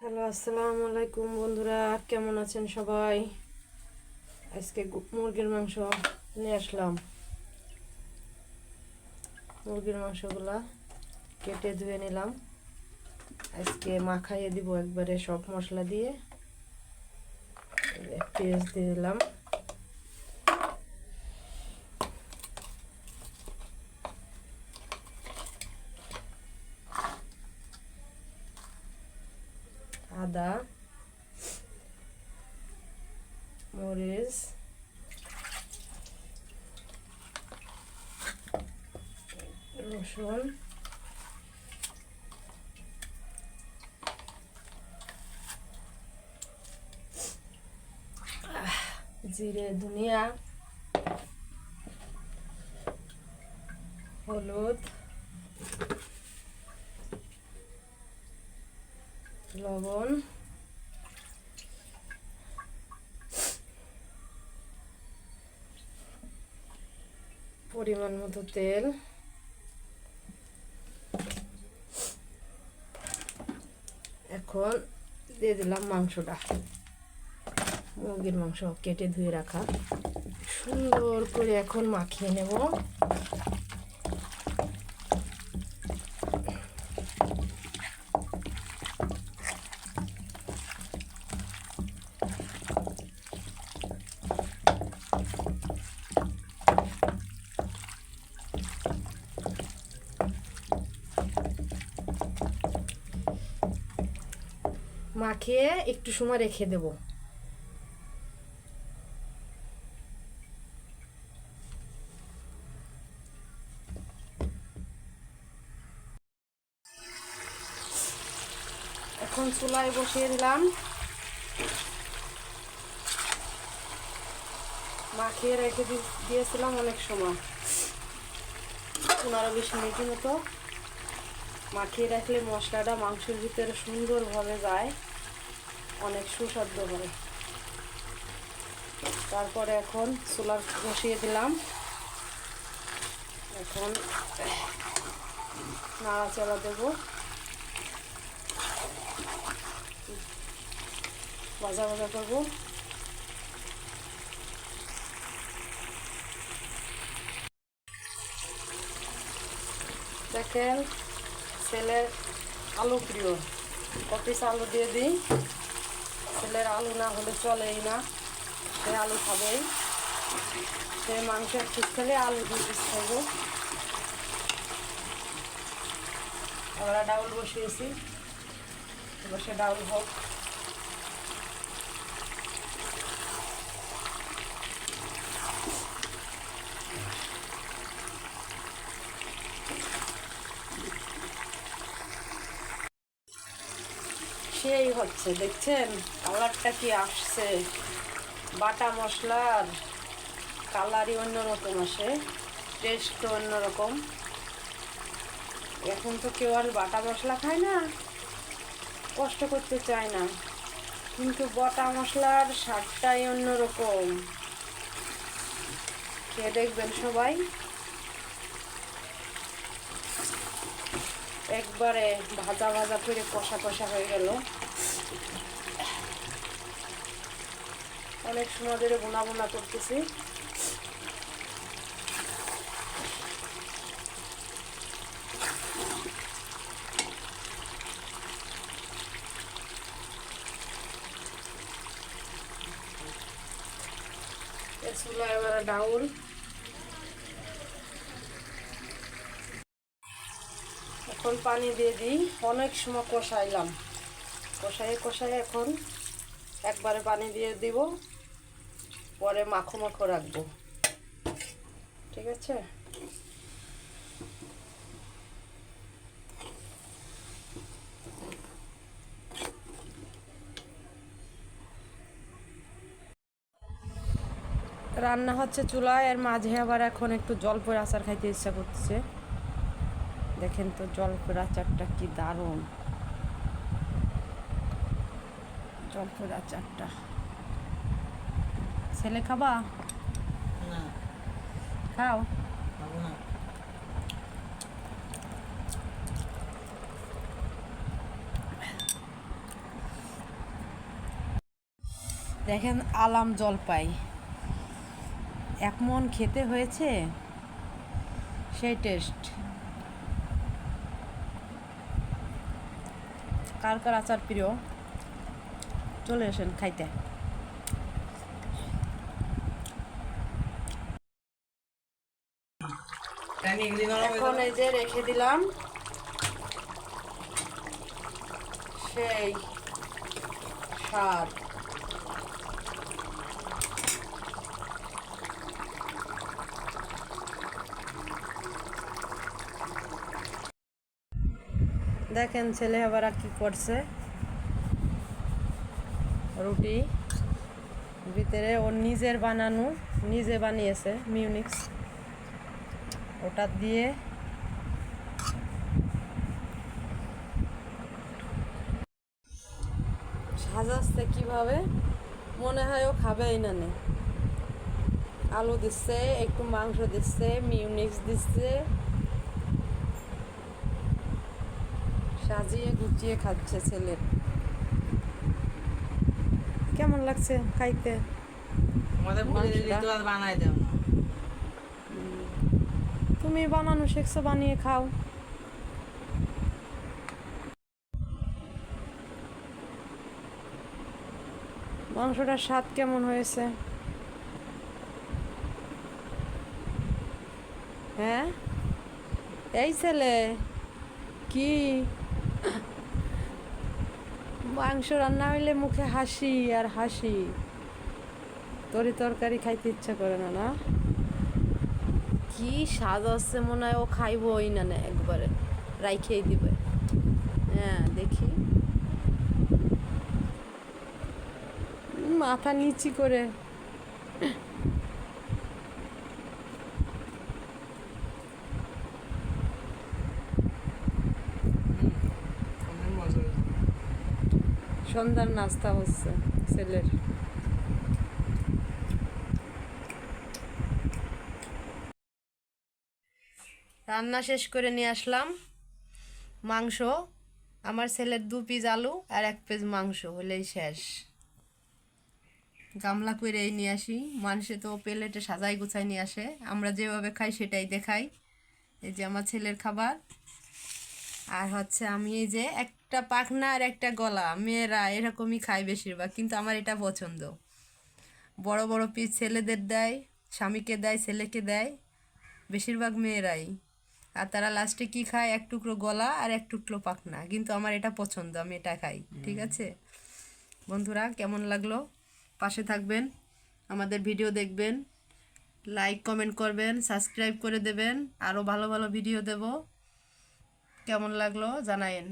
Hello, আসসালামু আলাইকুম বন্ধুরা, কেমন আছেন সবাই? আজকে মুরগির মাংস নিয়ে আসলাম। মুরগির মাংসগুলা কেটে ধুয়ে নিলাম। আজকে মাখাইয়ে দিব একবারে সব মশলা দিয়ে। পেঁয়াজ দিয়ে দিলাম, আদা, মরিচ, রসুন, জিরে, ধনিয়া, হলুদ, লবণ, পরিমাণ মতো তেল, এখন দিয়ে দিলাম মাংসটা। মুরগির মাংস কেটে ধুয়ে রাখা, সুন্দর করে এখন মাখিয়ে নেব। মাখিয়ে একটু সময় রেখে দেব। এখন চুলায় বসিয়ে দিলাম। মাখিয়ে রেখে দিয়েছিলাম অনেক সময়, 15-20 মিনিটের মতো। মাখিয়ে রাখলে মশলাটা মাংসের ভিতরে সুন্দরভাবে যায়, অনেক সুস্বাদু হয়। তারপরে এখন চুলা বসিয়ে দিলাম। এখন নাড়াচাড়া দেব, ভাজা ভাজা করবো। দেখেন, ছেলের আলু প্রিয়, কপিস আলু দিয়ে দিই। ছেলের আলু না হলে চলেই না, সে আলু খাবেই। সে মাংসের পিস খেলে আলু দিয়ে পিস খাবো। আমরা ডাউল বসিয়েছি, বসে ডাউল হোক। সেই হচ্ছে, দেখছেন কালারটা কি আসছে। বাটা মশলার কালারই অন্যরকম আসে, টেস্ট অন্যরকম। এখন তো কেউ আর বাটা মশলা খায় না, কষ্ট করতে চায় না, কিন্তু বাটা মশলার স্বাদটাই অন্যরকম। খেয়ে দেখবেন সবাই। একবারে ভাজা ভাজা করে কষা কষা হয়ে গেল। অনেক সময় ধরে বোনা বোনা করতেছি। চুলা এবারে ডাউল। এখন পানি দিয়ে দিই। অনেক সময় কষাইলাম, কষাই এখন একবারে পানি দিয়ে দিব, পরে মাখো মাখো রাখবো। ঠিক আছে, রান্না হচ্ছে চুলায়, এর মাঝে আবার এখন একটু জলপের আচার খাইতে ইচ্ছা করতেছে। দেখেন তো জলপের আচারটা কি দারুণ। জলপের আচারটা ছেলে খাবা? না, খাও। খাবো না। দেখেন আলাম জলপাই এক মন খেতে হয়েছে, সেই টেস্ট। কার কার আচার প্রিয় চলে আসেন খাইতে। এখন এই যে রেখে দিলাম, সেই স্বাদ। দেখেন ছেলে আবার কি করছে, রুটি ভিতরে ওর নিজের বানানো, নিজে বানিয়েছে মিউনিক্স, ওটা দিয়ে সাজাচ্ছে কিভাবে, মনে হয় ও খাবেই না নে। আলু দিচ্ছে, একটু মাংস দিচ্ছে, মিউনিক্স দিচ্ছে, সাজিয়ে গুছিয়ে খাচ্ছে ছেলের। কেমন লাগছে খাইতে? তুমি বানানো শিখছো, বানিয়ে খাও। মাংসটার স্বাদ কেমন হয়েছে? হ্যাঁ, এই ছেলে কি মাংস রান্না হইলে মুখে হাসি আর হাসি, তরকারি খাইতে ইচ্ছা করে না? না, কি স্বাদ আছে, মনে হয় ও খাইবই না, না একবারে রাইখেই দিবে। হ্যাঁ দেখি, মাথা নিচি করে। সন্ধ্যার নাস্তা হচ্ছে ছেলের। রান্না শেষ করে নিয়ে আসলাম মাংস। আমার ছেলের 2 পিস আলু আর 1 পিস মাংস হলেই শেষ। গামলা করে নিয়ে আসি, মানুষে তো প্লেটে সাজাই গুছাই নিয়ে আসে, আমরা যেভাবে খাই সেটাই দেখাই। এই যে আমার ছেলের খাবার। আর হচ্ছে আমি এই যে একটা পাখনা আর একটা গলা, মেয়েরা এরকমই খায় বেশিরভাগ, কিন্তু আমার এটা পছন্দ। বড় বড় পিস ছেলেদের দেয়, স্বামীকে দেয়, ছেলেকে দেয়, বেশিরভাগ মেয়েরাই। আর তারা লাস্টে কি খায়, 1 টুকরো গলা আর 1 টুকরো পাখনা, কিন্তু আমার এটা পছন্দ, আমি এটা খাই। ঠিক আছে বন্ধুরা, কেমন লাগলো? পাশে থাকবেন, আমাদের ভিডিও দেখবেন, লাইক কমেন্ট করবেন, সাবস্ক্রাইব করে দেবেন, আরও ভালো ভালো ভিডিও দেব। কেমন লাগলো জানায়েন।